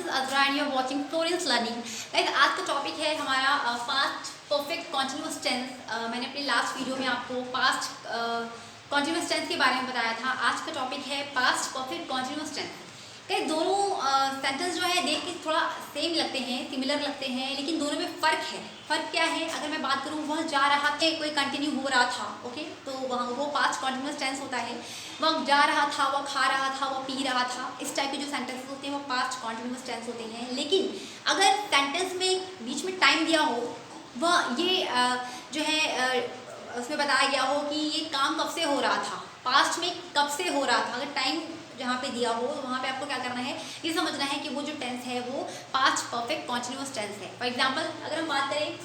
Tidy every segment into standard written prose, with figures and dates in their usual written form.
This is Azra and you are watching Florence learning. Guys आज का topic है हमारा पास्ट परफेक्ट कॉन्टिन्यूअस टेंस। मैंने अपनी लास्ट वीडियो में आपको पास्ट कॉन्टिन्यूअस टेंस के बारे में बताया था। आज का टॉपिक है past perfect continuous tense. Guys दोनों सेंटेंस जो है देख के थोड़ा सेम लगते हैं, सिमिलर लगते हैं, लेकिन दोनों में फ़र्क है। फ़र्क क्या है? अगर मैं बात करूँ वह जा रहा था, कोई कंटिन्यू हो रहा था, ओके, तो वह वो पास्ट कॉन्टिन्यूअस टेंस होता है। वह जा रहा था, वह खा रहा था, वह पी रहा था, इस टाइप के जो सेंटेंसेस होते हैं वो पास्ट कॉन्टिन्यूअस टेंस होते हैं। लेकिन अगर सेंटेंस में बीच में टाइम दिया हो, वह ये जो है उसमें बताया गया हो कि ये काम कब से हो रहा था, पास्ट में कब से हो रहा था, अगर टाइम जहाँ पे दिया हो तो वहाँ पे आपको क्या करना है, ये समझना है कि वो जो टेंस है वो पास्ट परफेक्ट कॉन्टिन्यूअस टेंस है। फॉर एग्जांपल अगर हम बात करें,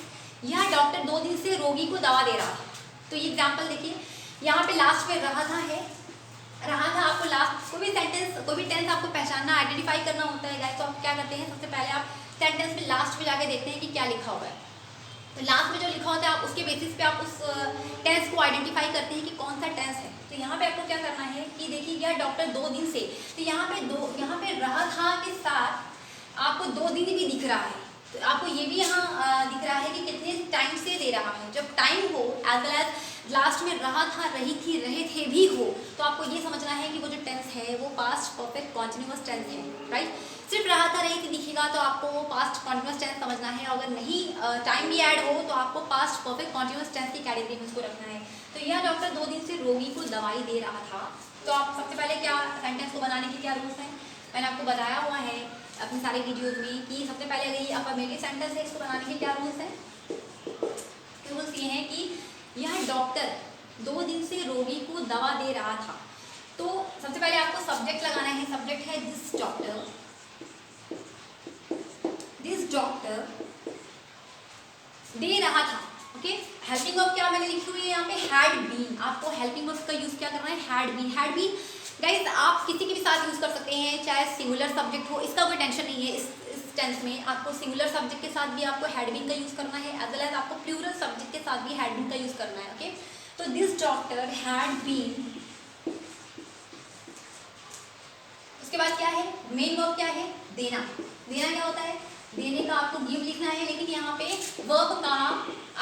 यह डॉक्टर 2 दिन से रोगी को दवा दे रहा था, तो ये एग्जांपल देखिए, यहाँ पे लास्ट में रहा था आपको लास्ट कोई भी सेंटेंस, कोई भी टेंस आपको पहचानना, आइडेंटिफाई करना होता है गाइस। तो आप क्या करते हैं, सबसे पहले आप सेंटेंस में लास्ट में जाके देखते हैं कि क्या लिखा हुआ है। तो लास्ट में जो लिखा होता है आप उसके बेसिस पे आप उस टेंस को आइडेंटिफाई करते हैं कि कौन सा टेंस है। तो यहाँ पे आपको क्या करना है कि देखिए यह डॉक्टर 2 दिन से, तो यहाँ पे रहा था के साथ आपको 2 दिन भी दिख रहा है, तो आपको ये भी यहाँ दिख रहा है कि कितने टाइम से दे रहा है। जब टाइम हो एज वेल एज लास्ट में रहा था, रही थी, रहे थे भी हो, तो आपको ये समझना है कि वो जो टेंस है वो पास्ट परफेक्ट कॉन्टिन्यूअस टेंस है, राइट। सिर्फ रहा था, रही थी दिखेगा तो आपको वो पास्ट कॉन्टिन्यूअस टेंस समझना है। अगर नहीं टाइम भी ऐड हो तो आपको पास्ट परफेक्ट कॉन्टिन्यूअस टेंस की कैटेगरी में उसको रखना है। तो यह डॉक्टर 2 दिन से रोगी को दवाई दे रहा था, तो आप सबसे पहले क्या सेंटेंस को बनाने के क्या रूल्स हैं, मैंने आपको बताया हुआ है अपने सारे वीडियोज़ में कि सबसे पहले अगर ये अफर्मेटिव सेंटेंस है, इसको बनाने के क्या रूल्स हैं। रूल्स ये हैं कि यह डॉक्टर 2 दिन से रोगी को दवा दे रहा था, तो सबसे पहले आपको सब्जेक्ट लगाना है। सब्जेक्ट है दिस डॉक्टर, दिस डॉक्टर दे रहा था, ओके। हेल्पिंग वर्ब क्या मैंने लिखी हुई है यहाँ पे, हैड बीन। आपको हेल्पिंग वर्ब का यूज क्या करना है, had been. Had been guys आप किसी के भी साथ यूज कर सकते हैं, चाहे सिंगुलर सब्जेक्ट हो, इसका कोई टेंशन नहीं है। इस टेंस में आपको सिंगुलर सब्जेक्ट के साथ भी आपको हैड बीन का यूज करना है, एज वेल एज आपको प्लूरल सब्जेक्ट के साथ भी हैड बीन का यूज करना है, ओके। तो दिस डॉक्टर हैड बीन, उसके बाद क्या है, मेन वर्ब क्या है, देना। देना क्या होता है, देने का आपको गिव लिखना है, लेकिन यहाँ पे वर्ब का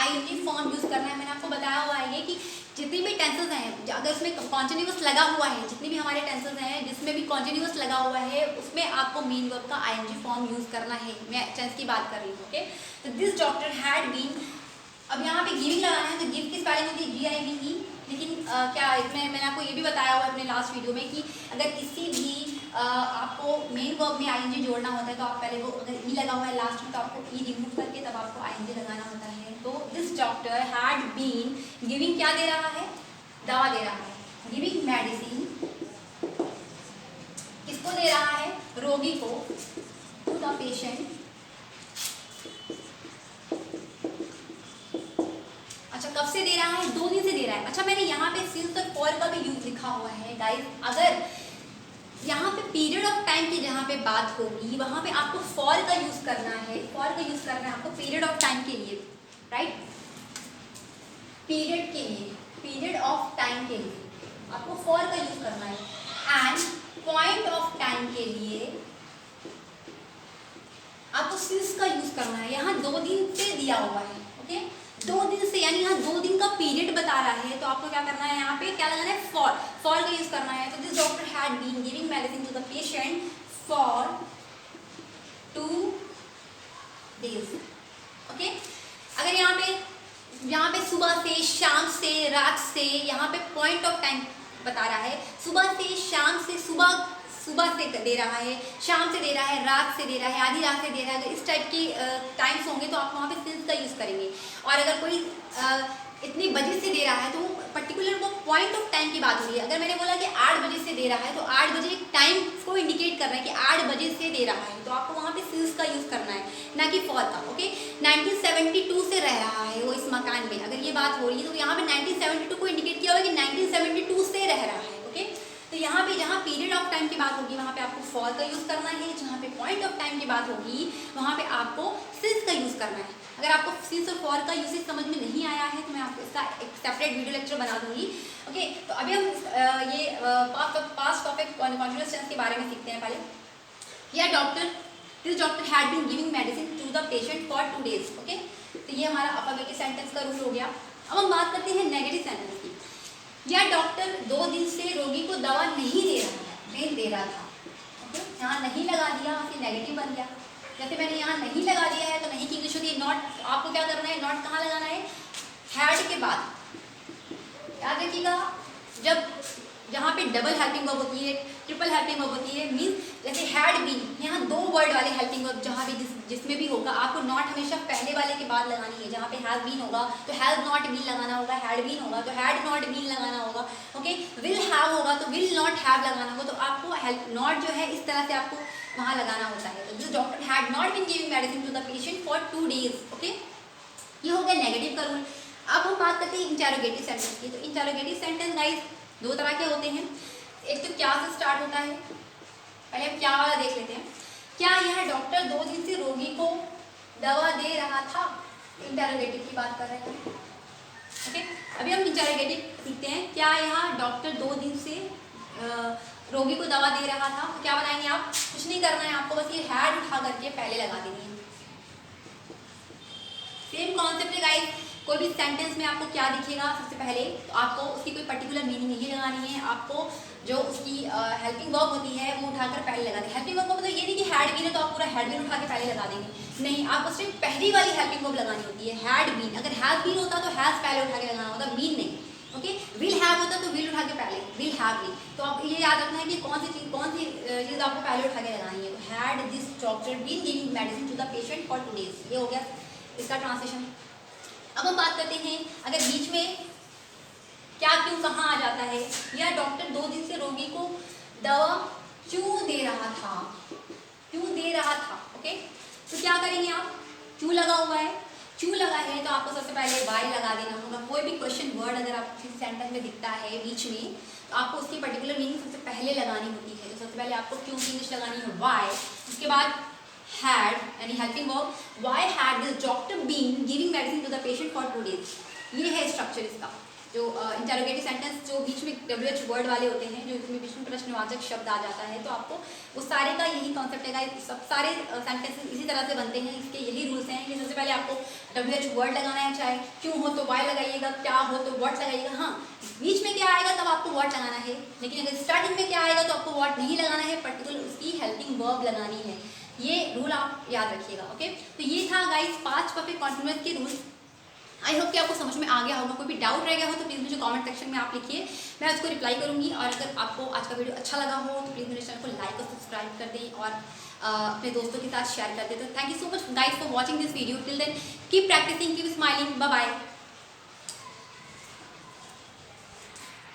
आईएनजी फॉर्म यूज करना है। मैंने आपको बताया हुआ है कि जितनी भी टेंसेस हैं, अगर उसमें कॉन्टिन्यूअस लगा हुआ है, जितनी भी हमारे टेंसेस हैं जिसमें भी कॉन्टिन्यूअस लगा हुआ है, उसमें आपको मेन वर्ब का आईएनजी फॉर्म यूज करना है। मैं टेंस की बात कर रही हूँ, ओके। तो दिस डॉक्टर हैड बीन, अब यहाँ पे गिविंग लगाना है, तो गिव की स्पेलिंग होती है GIVE, लेकिन क्या इसमें मैंने आपको ये भी बताया हुआ है अपने लास्ट वीडियो में कि अगर किसी भी आपको मेन वर्ब में आईएनजी जोड़ना होता है तो आप पहले वो, अगर ई लगा हुआ है लास्ट में तो आपको ई रिमूव करके तब आपको आईएनजी लगाना होता है। तो this doctor had been giving, क्या दे रहा है, दवा दे रहा है, गिविंग मेडिसिन, किसको दे रहा है, रोगी को, टू द पेशेंट। अच्छा कब से दे रहा है, 2 दिन से दे रहा है। अच्छा मैंने यहाँ पे सिंस और फॉर का भी यूज लिखा हुआ है गाइस। अगर यहाँ पे पीरियड ऑफ टाइम की जहाँ पे बात होगी वहाँ पे आपको फॉर का यूज करना है, फॉर का यूज करना है आपको पीरियड ऑफ टाइम के लिए, राइट। पीरियड के लिए, पीरियड ऑफ टाइम के लिए आपको फॉर का यूज करना है। एंड पॉइंट ऑफ टाइम के लिए आपको सिंस का यूज करना है। यहाँ 2 दिन से दिया हुआ है, ओके, 2 दिन से, यानी यहाँ 2 दिन का पीरियड बता रहा है, तो आपको क्या करना है, यहाँ पे क्या लगाना है, फॉर का यूज करना है। तो this doctor had been giving medicine to the patient for 2 days, okay. अगर यहाँ पे सुबह से, शाम से, रात से, यहाँ पे पॉइंट ऑफ टाइम बता रहा है, सुबह से, शाम से, सुबह से दे रहा है, शाम से दे रहा है, रात से दे रहा है, आधी रात से दे रहा है, अगर इस टाइप की टाइम्स होंगे तो आप वहाँ पे सिंस का यूज़ करेंगे। और अगर कोई इतनी बजे से दे रहा है तो पर्टिकुलर वो पॉइंट ऑफ टाइम की बात हो रही है। अगर मैंने बोला कि 8 बजे से दे रहा है तो 8 बजे एक टाइम को इंडिकेट कर रहा है कि 8 बजे से दे रहा है, तो आपको वहाँ पे सिंस का यूज़ करना है, ना कि फॉर का, ओके। 1972 से रह रहा है वो इस मकान में, अगर ये बात हो रही है तो यहाँ पे 1972 को इंडिकेट किया हुआ है कि 1972 से रह रहा है, ओके। तो यहाँ पे जहाँ पीरियड ऑफ टाइम की बात होगी वहाँ पे आपको फॉर का यूज़ करना है, जहाँ पे पॉइंट ऑफ टाइम की बात होगी वहाँ पे आपको सिंस का यूज़ करना है। अगर आपको सिंस और फॉर का यूसेज समझ में नहीं आया है तो मैं आपको इसका एक सेपरेट वीडियो लेक्चर बना दूंगी, ओके। तो अभी हम ये पास्ट परफेक्ट कॉन्टिन्यूअस टेंस के बारे में सीखते हैं। पहले यह doctor this doctor had been giving medicine to the patient for 2 days। Okay, तो ये हमारा अफर्मेटिव सेंटेंस का रूल हो गया। अब हम बात करते हैं नेगेटिव सेंटेंस की। यह डॉक्टर 2 दिन से रोगी को दवा नहीं दे रहा था। ओके, यहाँ नहीं लगा दिया, फिर नेगेटिव बन गया। जैसे मैंने यहाँ नहीं लगा दिया है तो नहीं की इंग्लिश होती है नॉट। आपको क्या करना है, नॉट कहाँ लगाना है, हैड के बाद। याद रखिएगा, जब जहाँ पे डबल हेल्पिंग वर्ब होती है, ट्रिपल हेल्पिंग वर्ब होती है, मीन्स जैसे हैड बीन, यहाँ 2 वर्ड वाले हेल्पिंग वर्ब जहाँ भी जिसमें भी होगा, आपको नॉट हमेशा पहले वाले के बाद लगानी है। जहाँ पे हैज बीन होगा तो हैज नॉट बीन लगाना होगा, हैड बीन होगा तो हैड नॉट बीन लगाना होगा। ओके, विल हैव होगा तो विल नॉट हैव लगाना होगा। तो आपको हेल्प नॉट जो है इस तरह से आपको वहाँ लगाना होता है। तो this doctor had not been giving medicine to the patient for 2 days। Okay, ये हो गया नेगेटिव का रूल। अब हम बात करते हैं इंटेरोगेटिव सेंटेंस की। तो इंटेरोगेटिव सेंटेंस गाइस 2 तरह के होते हैं। एक तो क्या से स्टार्ट होता है, पहले हम क्या वाला देख लेते हैं। क्या यह डॉक्टर 2 दिन से रोगी को दवा दे रहा था, इंटेरोगेटिव की बात कर रहे हैं। ओके, अभी हम इंटेरोगेटिव सीखते हैं। क्या यह डॉक्टर 2 दिन से रोगी को दवा दे रहा था, तो क्या बनाएंगे आप, कुछ नहीं करना है आपको, बस ये हैड उठा करके पहले लगा देनी है। सेम कॉन्सेप्ट है गाइस, कोई भी सेंटेंस में आपको क्या दिखेगा, सबसे पहले तो आपको उसकी कोई पर्टिकुलर मीनिंग नहीं लगानी है। आपको जो उसकी हेल्पिंग वर्ब होती है वो उठाकर पहले लगा दें। हेल्पिंग वर्ब का मतलब ये नहीं कि हैड बीन है तो आप पूरा हैड बीन उठा के पहले लगा देंगे, नहीं, आपको सिर्फ पहली वाली हेल्पिंग वर्ब लगानी होती है, हैड बीन। अगर हैज बीन होता तो हैज पहले उठा के लगाना होता, बीन नहीं। ओके, विल हैव होता तो विल उठा के पहले, विल हैव बीन। तो आप ये याद रखना है कि कौन सी चीज़ आपको पहले उठा के लगानी है। Had this doctor been giving medicine to the patient for 2 days। ये हो गया इसका ट्रांसलेशन। अब हम बात करते हैं अगर बीच में क्या क्यों कहाँ आ जाता है। यह डॉक्टर 2 दिन से रोगी को दवा क्यों दे रहा था, क्यों दे रहा था। ओके, तो क्या करेंगे आप, क्यों लगा हुआ है, क्यों लगा है तो आपको सबसे पहले वाई लगा देना होगा। कोई भी क्वेश्चन वर्ड अगर आपको किसी सेंटेंस में दिखता है बीच में तो आपको उसकी पर्टिकुलर मीनिंग सबसे पहले लगानी होती है। तो सबसे पहले आपको क्यों की इंग्लिश लगानी है वाई, उसके बाद had यानी helping verb, why had this doctor been giving medicine to the patient for 2 days। ये है स्ट्रक्चर इसका। जो इंटरोगेटिव सेंटेंस जो बीच में WH वर्ड वाले होते हैं, जो इसमें बीच में प्रश्नवाचक शब्द आ जाता है, तो आपको वो सारे का यही कॉन्सेप्ट है। सब सारे सेंटेंसेस इसी तरह से बनते हैं, इसके यही रूल्स हैं कि सबसे पहले आपको WH वर्ड लगाना है, चाहे क्यों हो तो वाई लगाइएगा, क्या हो तो व्हाट लगाइएगा। हाँ, बीच में क्या आएगा तब आपको व्हाट लगाना है, लेकिन अगर स्टार्टिंग में क्या आएगा तो आपको व्हाट नहीं लगाना है, पर्टिकुलर उसकी हेल्पिंग वर्ब लगानी है। ये रूल आप याद रखिएगा। ओके, तो ये था गाइस 5 परफेक्ट कॉन्टिन्यूअस के रूल्स। आई होप कि आपको समझ में आ गया होगा। कोई भी डाउट रह गया हो तो प्लीज़ मुझे कमेंट सेक्शन में आप लिखिए, मैं उसको रिप्लाई करूंगी। और अगर आपको आज का वीडियो अच्छा लगा हो तो प्लीज़ मेरे चैनल को लाइक और सब्सक्राइब कर दें और अपने दोस्तों के साथ शेयर कर दें। तो thank you so much guys for watching this video. Till then keep practising, keep smiling, bye bye.